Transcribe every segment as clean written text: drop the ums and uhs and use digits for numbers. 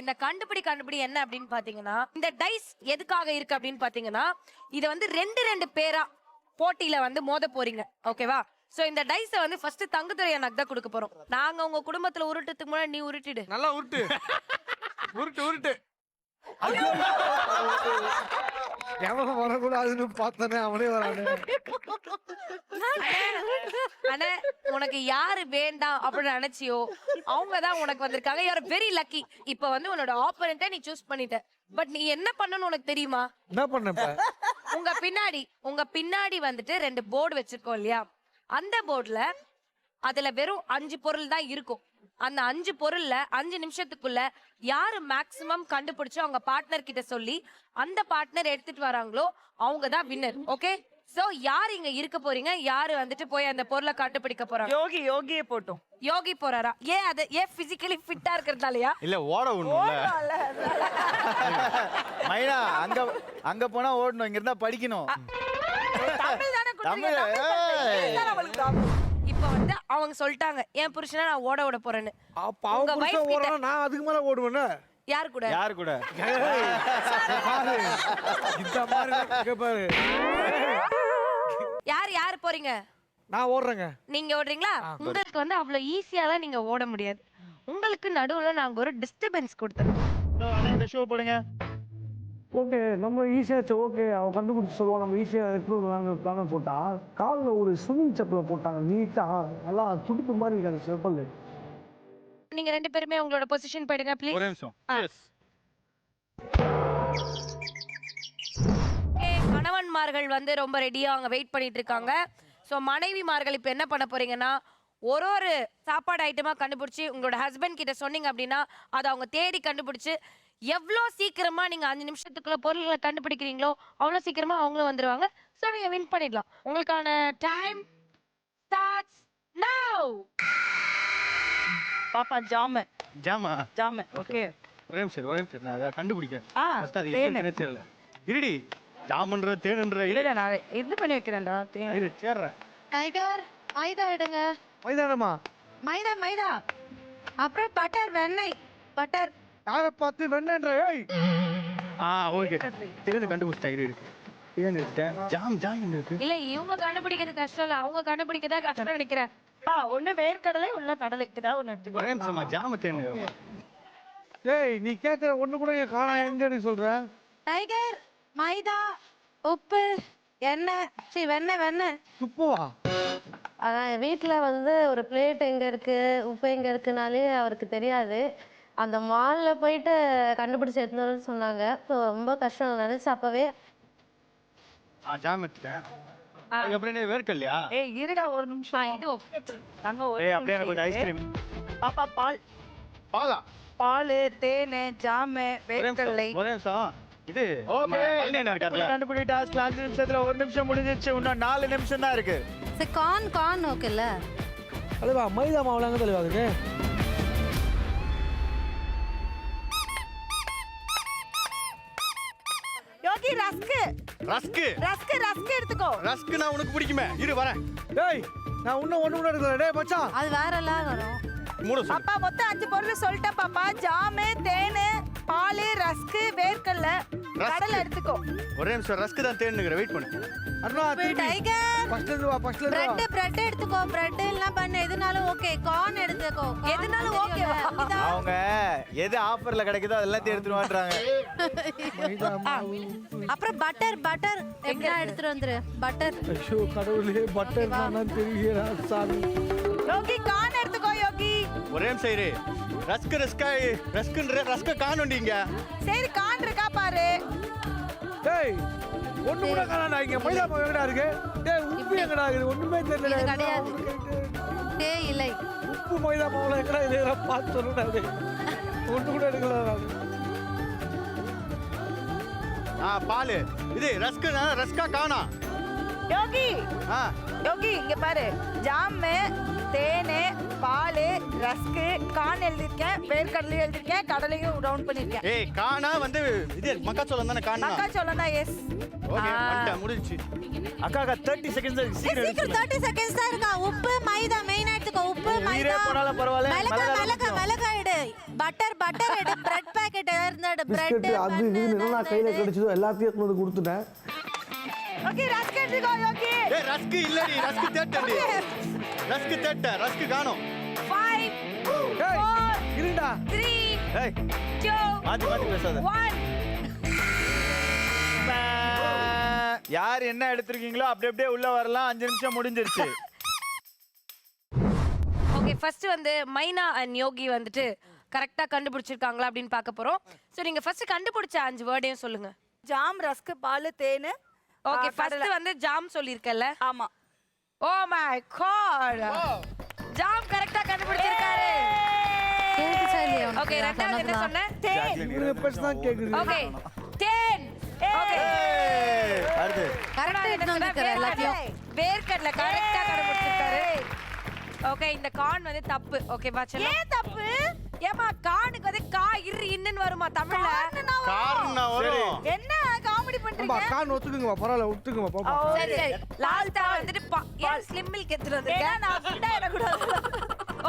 இந்த கண்டுபிடி என்ன அப்படின்னு பாத்தீங்கன்னா, இந்த டைஸ் எதுக்காக இருக்கு அப்படின்னு பாத்தீங்கன்னா, இத வந்து ரெண்டு பேரா போட்டியில வந்து மோத போறீங்க. ஓகேவா? சோ இந்த டைஸ வந்து ஃபர்ஸ்ட் தங்கத்துறை எனக்கு தான் கொடுக்க போறோம். நாங்க உங்க குடும்பத்துல உருட்டுறதுக்கு முன்னாடி நீ உருட்டிடு. நல்லா உருட்டு உருட்டு எவனும் வரக்கூடாதுன்னு பார்த்தனே அவனே வரானே. ஆனா உனக்கு யாரு வேண்டாம் அப்படின்னு நினைச்சியோ அவங்கதான் உனக்கு வந்திருக்காங்க. You are very lucky. இப்ப வந்து உன்னோட ஆப்போனன்ட்ட நீ சூஸ் பண்ணிட்ட. பட் நீ என்ன பண்ணனும் உனக்கு தெரியுமா? என்ன பண்ண? உங்க பின்னாடி வந்துட்டு 2 போர்டு வச்சிருக்கோம் இல்லையா? அந்த போர்டுல அதுல வெறும் 5 பொருள் தான் இருக்கும். அந்த 5 பொருள்ல 5 நிமிஷத்துக்குள்ள யாரு மேக்ஸிமம் கண்டுபிடிச்சு அவங்க பார்ட்னர் கிட்ட சொல்லி அந்த பார்ட்னர் எடுத்துட்டு வராங்களோ அவங்க தான் வின்னர். ஓகே? சோ யார் இங்க இருக்க போறீங்க? யாரு வந்துட்டு போய் அந்த பொருளை கண்டுபிடிக்க போறாங்க? யோகியே போட்டோம். யோகி போறாரா? ஏன் பிசிக்கலி ஃபிட்டா இருக்கிறதாலயா? இல்ல ஓட ஒண்ணுல மைனா அங்க போனா ஓடணும், இங்க இருந்தா படிக்கணும். இப்ப வந்து அவங்க சொல்லிட்டாங்க என் புருஷனை நான் ஓட போறேன்னு. அப்ப அவங்க புருஷன் ஓடுறானா, நான் அதுக்கு மேல ஓடுவேனே. யாரு கூட? பாரு இந்த மாதிரி இங்க பாரு. யார் போறீங்க? நான் ஓடுறேங்க. நீங்க ஓடுறீங்களா? உங்களுக்கு வந்து அவ்வளவு ஈஸியாலாம் நீங்க ஓட முடியாது. உங்களுக்கு நடுவுல நாங்க ஒரு டிஸ்டர்பன்ஸ் கொடுத்தோம். ஷோ போடுங்க. ஓகே, நம்ம ஈஸியாச்சு. ஓகே, அவன் கண்டுபிடிச்சு சொல்லுவான். நம்ம ஈஸியா பிளான போட்டா காலில் ஒரு ஸ்விம்மிங் செப்பல் போட்டாங்க. நீட்டா நல்லா துடுப்பு மாதிரி இருக்காங்க செப்பல். நீங்க 2 பேருமே உங்களோட பொசிஷன் போயிடுங்க ப்ளீஸ். ஒரு நிமிஷம். கணவன்மார்கள் வந்து ரொம்ப ரெடியா அவங்க வெயிட் பண்ணிட்டு இருக்காங்க. ஸோ மனைவிமார்கள் இப்போ என்ன பண்ண போறீங்கன்னா, ஒரு சாப்பாடு ஐட்டமா கண்டுபிடிச்சி உங்களோட ஹஸ்பண்ட் கிட்ட சொன்னீங்க அப்படின்னா அதை அவங்க தேடி கண்டுபிடிச்சு எவ்வளோ சீக்கிரமா நீங்க 5 நிமிஷத்துக்குள்ள பொருள்களை கண்டுபிடிக்கிறீங்களோ அவ்வளோ சீக்கிரமா அவங்களும் வந்துருவாங்க. ஸோ நீங்க வின் பண்ணிடலாம். உங்களுக்கான டைம் ஸ்டார்ட்ஸ் நவ. பாப்பா ஜாம. ஓகே. ஒரே நிமிஷம் நான் அதை கண்டுபிடிக்கிறேன். ஆ, தெரியல. இருடி, ஜாமன்ற தேனுன்ற இல்ல நான் இது பண்ணி வைக்கிறேன்டா. இரு சேர்றேன். டைகர் மைதா எடுங்க. மைதானமா? மைதா அப்புறம் பட்டர், வெண்ணெய். பட்டர் யாரை பார்த்து வெண்ணன்ற? ஓகே, தெரிஞ்சு கண்டுபிடிச்சிட்டேன். இருக்கு ஜாம் இருக்கு. இல்ல இவங்க கண்டுபிடிக்கிறது கஷ்டம் இல்ல, அவங்க கண்டுபிடிக்கதா கஷ்டம் நினைக்கிறேன். ஒண்ணு வேர்க்கடலை ஒண்ணு கடலைக்கு தான் ஒண்ணு எடுத்துக்கோ. ஒரே நிமிஷமா, ஜாம தேனு. ஏய், நீ கேட்கற ஒண்ணு கூட காணா. எங்க சொல்ற? டைகர் மைதா, உப்பு, எண்ணெய், வெண்ணெய். உப்புவா? அதான் வீட்டில் வந்து ஒரு பிளேட் எங்கே இருக்குது, உப்பு எங்கே இருக்குனாலே அவருக்கு தெரியாது. அந்த மாலில் போயிட்டு கண்டுபிடிச்சி எடுத்துன்னு சொன்னாங்க. ஸோ ரொம்ப கஷ்டம் நினச்சி அப்போவே ஜாம் எடுத்துட்டேன். அதுக்கப்புறம் என்ன வேர்க்கல்லையா? இருடா ஒரு நிமிஷம். இது அப்படியே எனக்கு கொஞ்சம் ஐஸ்கிரீம். பாப்பா பாலா? பால், தேன், ஜாமு, வேர்க்கடலை. ஒரே நிமிஷம். இது கண்டுபிடிட்டா 5 நிமிஷத்துல 1 நிமிஷம் முடிஞ்சிச்சு. இன்னும் 4 நிமிஷம் தான் இருக்கு. சரி, கார்ன் ஓகேல்ல? தலைவா, மைதா மாவுல எங்க தலைவா அதுக்கு? யோகி ரஸ்க் எடுத்துக்கோ. ரஸ்க் நான் உனக்கு பிடிக்குமே. இரு வரேன். டேய், நான் ஒண்ணு கூட எடுக்கல. டேய் மச்சான், அது வேற எல்லாம் வரும். பாப்பா மொத்தம் 5 பொருள் சொல்லிட்டேன் பாப்பா. ஜாமு, தேன், பால், ரஸ்க், வேர்க்கடலை, கடலை எடுத்துக்கோ. ஒரே நிமிஷம், ரஸ்க் தான் தேனுங்கற. வெயிட் பண்ணு. அருணா, டைகர் ஃபர்ஸ்ட்ல இருந்து வா. பிரெட் எடுத்துக்கோ. பிரெட் எல்லாம் பண்ண எதுனாலும் ஓகே. கார்ன் எடுத்துக்கோ. எதுனாலும் ஓகேவா? அவங்க எது ஆஃபர்ல கிடைக்குதோ அதெல்லாம் எடுத்துட்டு வாங்குறாங்க. அப்புறம் பட்டர் எப்படியா எடுத்துட்டு வந்துரு. பட்டர். ஐயோ கடவுளே, பட்டர் தானா தெரியல சாமி. யோகி கார்ன் எடுத்துக்கோ. யோகி ஒரே நிமிஷம் இரு. ரஸ்க் காணுண்டீங்க. சரி, கார்ன் இருக்கா பாரு. டேய், ஒண்ணு கூட காணா. இங்க மைதா மாவு எங்கடா இருக்கு? டேய், உப்பு எங்கடா இருக்கு? ஒண்ணுமே தெரியல. இது கிடையாது. டேய் இல்லை. உப்பு மைதா மாவுல எங்கடா இது? பார்த்து சொல்லுடா. டேய், ஒண்ணு கூட எடுக்கல நான். பால். இது ரஸ்கா காணா. யோகி இங்க பாரு. ஜாமு, தேனு, பால், ரஸ்க், கார்ன் எழுதிருக்கேன், வேர்க்கடலை எழுதிருக்கேன், கடலையும் ரவுண்ட் பண்ணிருக்கேன். ஏய், காணா வந்து இது மக்காச்சோளம் தானே? காணா மக்காச்சோளம் தான். எஸ். ஓகே, வந்துட்டேன், முடிஞ்சிச்சு. அக்கா 30 செகண்ட்ஸ் இருக்கு. சீக்கிரம் 30 செகண்ட்ஸ் தான் இருக்கா. உப்பு மைதா மெயினா எடுத்துக்கோ. உப்பு மைதா போனாலும் பரவாயில்லை. மிளகாய் எடு. பட்டர் பட்டர் எடு பிரெட் பாக்கெட் இருந்தா பிரெட் பிஸ்கட் அது இதுன்னு நான் கையில் கிடைச்சதோ எல்லாத்தையும் எடுத்து வந்து கொடுத்துட்டேன். ஓகே ரஸ்க் எடுத்துக்கோ யோகி. ஏய் ரஸ்க் இல்லடி, ரஸ்க் தேட்டடி. ரஸ்க் தேட்ட, ரஸ்க் காணோம். 5 ஏய் 4 இருடா. 3 ஏய் 2 மாத்தி மாத்தி பேசாத. 1. யார் என்ன எடுத்திருக்கீங்களோ அப்படி அப்படியே உள்ள வரலாம். 5 நிமிஷம் முடிஞ்சிருச்சு. ஓகே ஃபர்ஸ்ட் வந்து மைனா அண்ட் யோகி வந்துட்டு கரெக்டா கண்டுபிடிச்சிருக்காங்களா அப்படின்னு பார்க்க போறோம். சோ நீங்க ஃபர்ஸ்ட் கண்டுபிடிச்ச 5 வேர்டையும் சொல்லுங்க. ஜாம், ரஸ்க், பால், தேன். ஓகே ஃபர்ஸ்ட் வந்து ஜாம் சொல்லிருக்கல. ஆமா. Oh my God. ஜாம் கரெக்டா கண்டுபிடிச்சிருக்காரு. கேட்டுச்சா இல்லையா உனக்கு? ஓகே ரெண்டாவது என்ன சொன்ன? தேன். இவங்க பேச்சு தான் கேக்குது. ஓகே தேன். ஓகே அடுத்து கரெக்டா எடுத்து வந்திருக்காரு எல்லாத்தையும். வேர்க்கடலை கரெக்டா கண்டுபிடிச்சிருக்காரு. ஓகே இந்த கான் வந்து தப்பு. ஓகே பாச்சல. ஏன் தப்பு? ஏமா கானுக்கு வந்து கா இரு இன்னன்னு வருமா தமிழ்ல? காரணம் வரும். என்ன காமெடி அம்மா பண்றீங்க? கான் ஒத்துக்குங்கம்மா, பரவாயில்ல ஒத்துக்குங்கம்மா பாப்பா. சரி சரி லாஸ்டா வந்துட்டு ஏன் ஸ்லிம் மில்க் எடுத்துட்டு வந்திருக்கேன்? நான் அப்படியே இடக்கூடாது.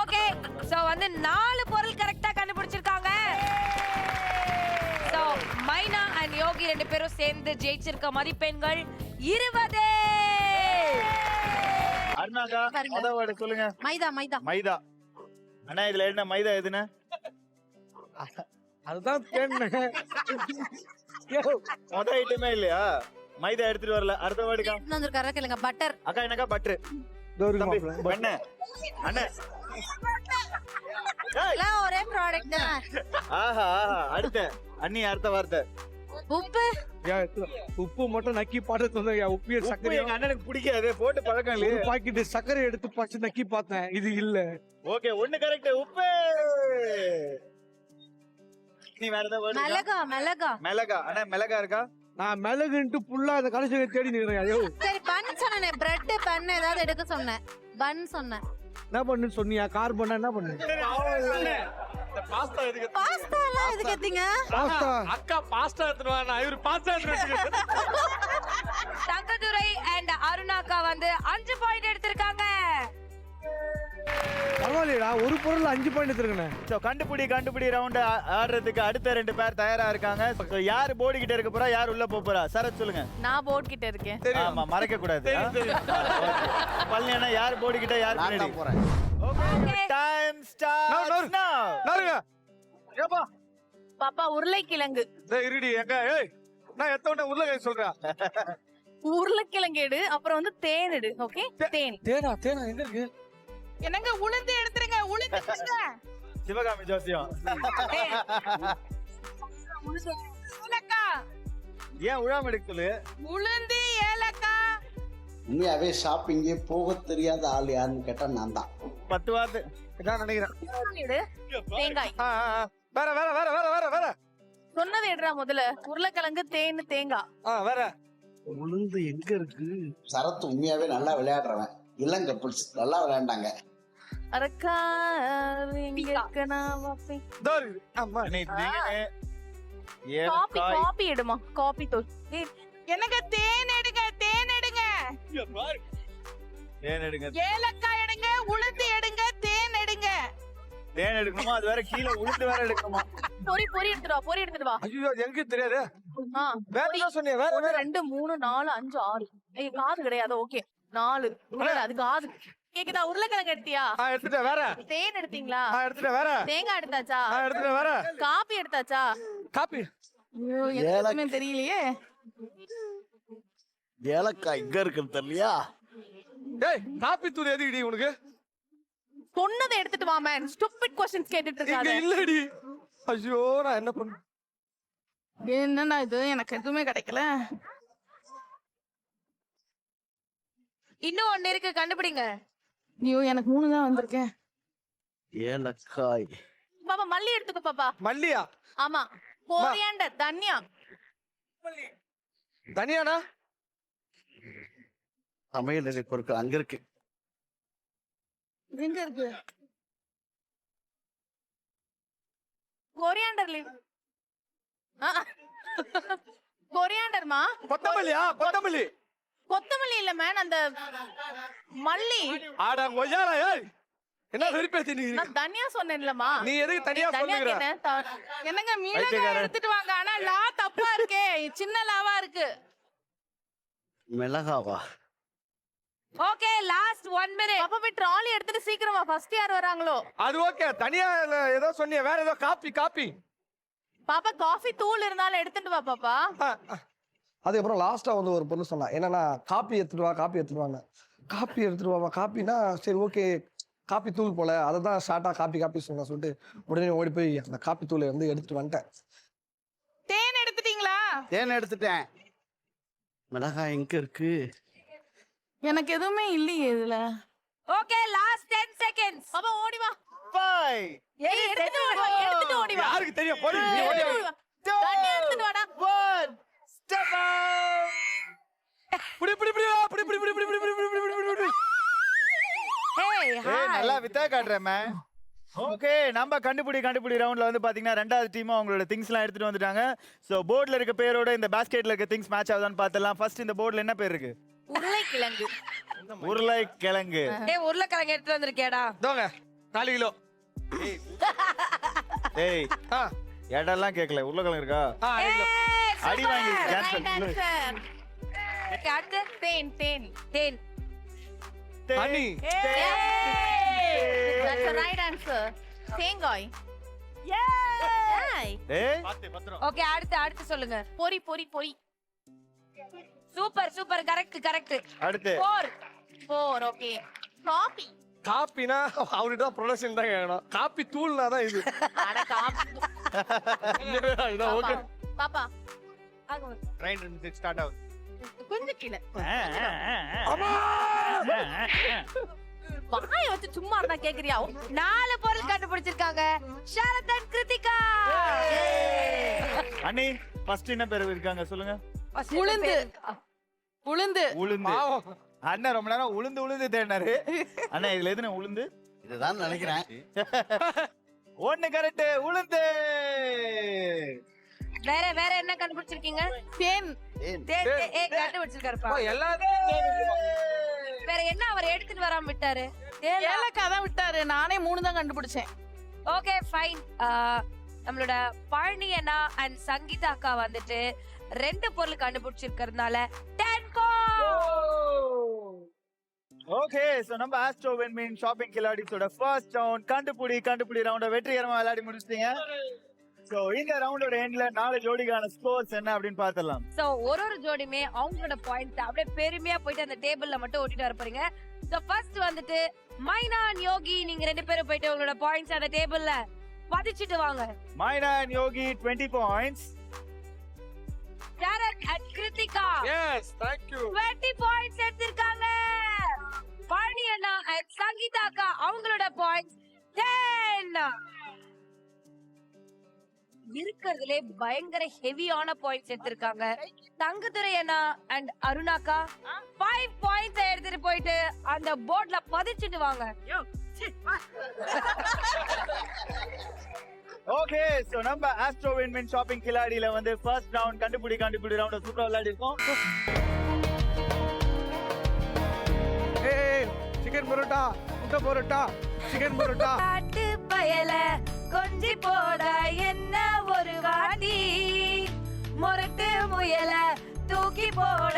ஓகே சோ வந்து 4 பொருள் கரெக்டா கண்டுபிடிச்சிருக்காங்க. சோ மைனா அண்ட் யோகி ரெண்டு பேரும் சேர்ந்து ஜெயிச்சிருக்க மதிப்பெண்கள் 20. அருணாக்கா முத வேர்டு சொல்லுங்க. மைதா மைதா மைதா. அண்ணா இதுல என்ன மைதா எதுனா? அதுதான் தேன்னேன். முத ஐட்டமே இல்லையா? மைதா எடுத்துட்டு வரல. அடுத்த வேர்டுக்கா எடுத்து வந்திருக்காரு கேளுங்க பட்டர் அக்கா என்னக்கா பட்டர். தம்பி பண்ண அண்ணே. எல்லாம் ஒரே ப்ராடக்ட் தான். ஆஹா ஆஹா. அடுத்த அண்ணி அடுத்த வார்த்தை. உப்பு உப்பு மட்டும் நக்கி பாட்டு சொன்னேன். உப்பு உப்பு சக்கரை எங்க அண்ணனுக்கு பிடிக்காது, போட்டு பழக்கம் ஒரு இல்லையே. பாக்கெட் சக்கரை எடுத்து பச்சு நக்கி பார்த்தேன், இது இல்ல. ஓகே ஒண்ணு கரெக்ட். உப்பு. நீ வேற ஏதாவது word இருக்கா? மிளகா மிளகா மிளகா. அண்ணா மிளகா இருக்கா? நான் மிளகுன்ட்டு புல்லா அந்த கடைசியை தேடி நிக்கிறேன். ஐயோ சரி பன் சொன்னேன் பிரெட் பன் ஏதாவது எடுக்க சொன்னேன் பன் சொன்னேன் என்ன பண்ணுன்னு சொன்னியா? கார் பண்ண என்ன பண்ணு? பாஸ்தா எதுக்கு? பாஸ்தா எல்லாம் எதுக்கு எடுத்தீங்க? பாஸ்தா அக்கா பாஸ்டா எடுத்துட்டு வா, இவரு பாஸ்தா எடுத்துட்டு தங்கதுரை அண்ட் அருணாக்கா வந்து 5 பாயிண்ட் எடுத்திருக்காங்க. பரவாயில்லையா, ஒரு பொருள் 5 பாயிண்ட் எடுத்துருக்கேன். சோ கண்டுபிடி ரவுண்ட் ஆடுறதுக்கு அடுத்த 2 பேர் தயாரா இருக்காங்க. So, யாரு போர்டு கிட்ட இருக்க போறா, யார் உள்ள போப் போறா? சரத் சொல்லுங்க. நான் போர்ட் கிட்ட இருக்கேன். ஆமா மறக்க கூடாது. பள்ளியனா யார் போர்டு கிட்ட, யார் பின்னாடி போறேன். ஓகே டைம் ஸ்டார்ட்ஸ் நவ. ஏப்பா பாப்பா உருளைக்கிழங்கு. டேய் இருடி எங்க. ஏய் நான் எத்தவன உருளைக்கிழங்கு சொல்றேன். உருளைக்கிழங்கு எடு, அப்புறம் வந்து தேன் எடு. ஓகே தேன். தேனா தேனா எங்க இருக்கு? என்னங்க உளுந்து எடுத்துருங்க, உளுந்து எடுத்துருங்க. சிவகாமி ஜோசியம். ஏலக்காய். ஏன் உழாம எடுக்க சொல்லு? உளுந்து ஏலக்காய். உண்மையாவே ஷாப்பிங்கே போக தெரியாத ஆள் யாருன்னு கேட்டா நான் தான். 10 வார்த்தை நான் நினைக்கிறேன். எடு. தேங்காய். வேற வேற வேற வேற வேற வேற சொன்னது எடுறா முதல்ல. உருளைக்கிழங்கு தேன் தேங்காய். வேற உளுந்து எங்க இருக்கு? சரத் உண்மையாவே நல்லா விளையாடுறவன். இளம் கப்பிள்ஸ் நல்லா விளையாண்டாங்க. அரக்கா இங்க இருக்கனா வாப்பி. தோரி அம்மா நீ திடீர்னு காபி ஏலக்காய். காபி எடுமா, காபி தூள். எனக்கு தேன் எடுங்க, தேன் எடுங்க. தேன் எடுங்க. ஏலக்காய் எடுங்க, உளுந்து எடுங்க, தேன் எடுங்க. தேன் எடுக்கணுமா? அது வேற கீழே உளுந்து வேற எடுக்கணுமா? பொரி பொரி எடுத்துட்டு வா, பொரி எடுத்துட்டு வா. ஐயோ எனக்கு தெரியாது. ஆ, வேற என்ன சொன்னீங்க? வேற 1 2 3 4 5 6. ஏய் காது கிடையாது. ஓகே 4. அது காது. கேக்குதா? உருளைக்கிழங்கு எடுத்தியா? எடுத்துட்டேன். வேற தேன் எடுத்தீங்களா? எடுத்துட்டேன். வேற தேங்காய் எடுத்தாச்சா? எடுத்துட்டேன். வேற காபி எடுத்தாச்சா? காப்பி. ஐயோ, எனக்கு எதுவுமே தெரியலையே. ஏலக்காய் இங்க இருக்குன்னு தெரியலையா? டேய் காப்பி தூள் எதுக்குடி உனக்கு? சொன்னதை எடுத்துட்டு வா மேன். ஸ்டூபிட் क्वेश्चंस கேட்டுட்டு இங்க இருக்காத. இல்லடி. ஐயோ நான் என்ன பண்ண? என்னன்னா இது, எனக்கு எதுவுமே கிடைக்கல. இன்னும் ஒன்னு இருக்கு, கண்டுபிடிங்க. ஐயோ எனக்கு 3 தான் வந்திருக்கேன். ஏலக்காய். பாப்பா மல்லி எடுத்துக்கோ பாப்பா. மல்லியா? ஆமா. கோரியாண்டர், தனியா. தனியானா? சமையல் நிலை பொருட்கள் அங்க இருக்கு. எங்க இருக்கு? Coriander leave. கொரியாண்டர்மா. கொத்தமல்லியா? கொத்தமல்லி. கொத்தமல்லி இல்ல மேன், அந்த மல்லி. ஆடா கொய்யால. ஏய் என்ன வெறுப்பேத்தி நீ நான் தனியா சொன்னேன்லமா. நீ எதுக்கு தனியா சொல்லுகிற? என்னங்க மிளகாய் எடுத்துட்டு வாங்க. ஆனா லா தப்பா இருக்கே. சின்ன லாவா இருக்கு. மிளகாவா? Okay last 1 minute. பாப்பா போய் ட்ராலி எடுத்துட்டு சீக்கிரமா ஃபர்ஸ்ட் யார் வராங்களோ. அது ஓகே. தனியா ஏதோ சொன்னியே, வேற ஏதோ காப்பி. பாப்பா காஃபி தூள் இருந்தாலும் எடுத்துட்டு வா பாப்பா. அதுக்கப்புறம் லாஸ்ட்டாக வந்து ஒரு பொண்ணு சொன்னா என்னன்னா காப்பி எடுத்துட்டு வாங்க. காப்பி எடுத்துட்டு வாமா. காப்பினா சரி ஓகே காப்பி தூள் போல, அதை தான் ஷார்ட்டாக காப்பி சொன்னா சொல்லிட்டு உடனே ஓடி போய் அந்த காப்பி தூளை வந்து எடுத்துட்டு வந்துட்டேன். தேன் எடுத்துட்டீங்களா? தேன் எடுத்துட்டேன். மிளகாய் எங்க இருக்கு? எனக்கு எதுவுமே இல்லையே இதுல. Okay last 10 seconds. பாப்பா ஓடி வா. 5 ஏய் எடுத்துட்டு ஓடி வா. யாருக்கு தெரியும்? போடு நீ ஓடி வா. தண்ணி எடுத்துட்டு வாடா. 1 ஸ்டெப் அவுட். புடி. Hey, ஏய் நல்லா வித்தா காட்றேமே. ஓகே நம்ம கண்டுபிடி ரவுண்ட்ல வந்து பாத்தீங்கன்னா ரெண்டாவது டீமும் அவங்களோட திங்ஸ்லாம் எடுத்துட்டு வந்துட்டாங்க. சோ போர்ட்ல இருக்க பேரோட இந்த பாஸ்கெட்ல இருக்க திங்ஸ் மேட்ச் ஆகுதான்னு பார்த்தலாம். ஃபர்ஸ்ட் இந்த போர்ட்ல என்ன பேர் இருக்கு? உருளைக்கிழங்கு. உருளைக்கிழங்கு. டேய் உருளைக்கிழங்கு எடுத்து வந்திருக்கேடா. தோங்க 4 கிலோ. ஏய் எடெல்லாம் கேட்கல. உருளைக்கிழங்கு இருக்கா? 2 கிலோ. அடி வாங்கி கேன்சல். ஓகே அடுத்து தேன். Honey. That's the right answer. தேங்காய். ஏய். ஏய் ஓகே அடுத்து சொல்லுங்க. பொரி. Super correct. அடுத்து 4 ஓகே. காப்பினா அவர்கிட்ட ப்ரொடக்ஷன் தான் கேட்கணும். காப்பி தூள்னா தான் இது. அட காபி. இதான் ஓகே. பாப்பா ட்ரெயின் 6 ஸ்டார்ட் ஆகுது. கொஞ்சம் கீழே. வாயை வச்சு சும்மா இருந்தா கேக்குறியா? 4 பொருள் கண்டுபிடிச்சிருக்காங்க. ஷரதன் கிருத்திகா. அண்ணி ஃபர்ஸ்ட் என்ன பேர் இருக்காங்க சொல்லுங்க? உளுந்து. உளுந்து. அண்ணா ரொம்ப நேரம் உளுந்து தேடினாரு. அண்ணா இதுல எதுனா உளுந்து? இதுதான் நினைக்கிறேன். ஒண்ணு கரெக்ட். உளுந்து. வேற என்ன கண்டுபிடிச்சிருக்கீங்க? தேன். கண்டுபிடிச்சிருக்காருப்பா. எல்லாரும் வேற என்ன அவர் எடுத்துட்டு வராம விட்டாரு? ஏலக்காய் தான் விட்டாரு. நானே 3 தான் கண்டுபிடிச்சேன். Okay fine. நம்மளோட பழனி அண்ணா அண்ட் சங்கீதா அக்கா வந்துட்டு 2 பொருள் கண்டுபிடிச்சிருக்கிறதுனால 10 ஓகே சோ நம்ம ஆஸ்ட்ரோ வின்மின் ஷாப்பிங் கில்லாடிஸோட ஃபர்ஸ்ட் ரவுண்ட் கண்டுபிடி ரவுண்ட வெற்றிகரமா விளையாடி முடிச்சிட்டீங்க. சோ இந்த ரவுண்டோட எண்ட்ல 4 ஜோடிக்கான ஸ்கோர்ஸ் என்ன அப்படின்னு பார்த்தலாம். சோ ஒரு ஜோடியுமே அவங்களோட பாயிண்ட்ஸ் அப்படியே பெருமையா போயிட்டு அந்த டேபிள்ல மட்டும் ஓட்டிட்டு வர போறீங்க. சோ ஃபர்ஸ்ட் வந்துட்டு மைனா அண்ட் யோகி நீங்க 2 பேரும் போயிட்டு உங்களோட பாயிண்ட்ஸ் அந்த டேபிள்ல பதிச்சிட்டு வாங்க. Maina and Yogi 20 points. Sharath and Krithika yes thank you 20 points எடுத்திருக்காங்க. பழனி அண்ணா அண்ட் சங்கீதா அக்கா அவங்களோட பாயிண்ட்ஸ் 10. இருக்கிறதுலே பயங்கர ஹெவியான பாயிண்ட்ஸ் எடுத்திருக்காங்க. தங்கதுரை அண்ணா அண்ட் அருணாக்கா 5 பாயிண்ட்ஸ் எடுத்துட்டு போயிட்டு அந்த போர்ட்ல பதிச்சிட்டு வாங்க. ஓகே சோ நம்ம ஆஸ்ட்ரோ வின்மின் ஷாப்பிங் கில்லாடில வந்து ஃபர்ஸ்ட் ரவுண்ட் கண்டுபிடி ரவுண்ட சூப்பரா விளையாடி இருக்கோம். ஏய் சிக்கன் பரோட்டா, முட்டை பரோட்டா, சிக்கன் பரோட்டா. காட்டு பயல கொஞ்சி போட என்ன ஒரு வாட்டி, முரட்டு முயல தூக்கி போட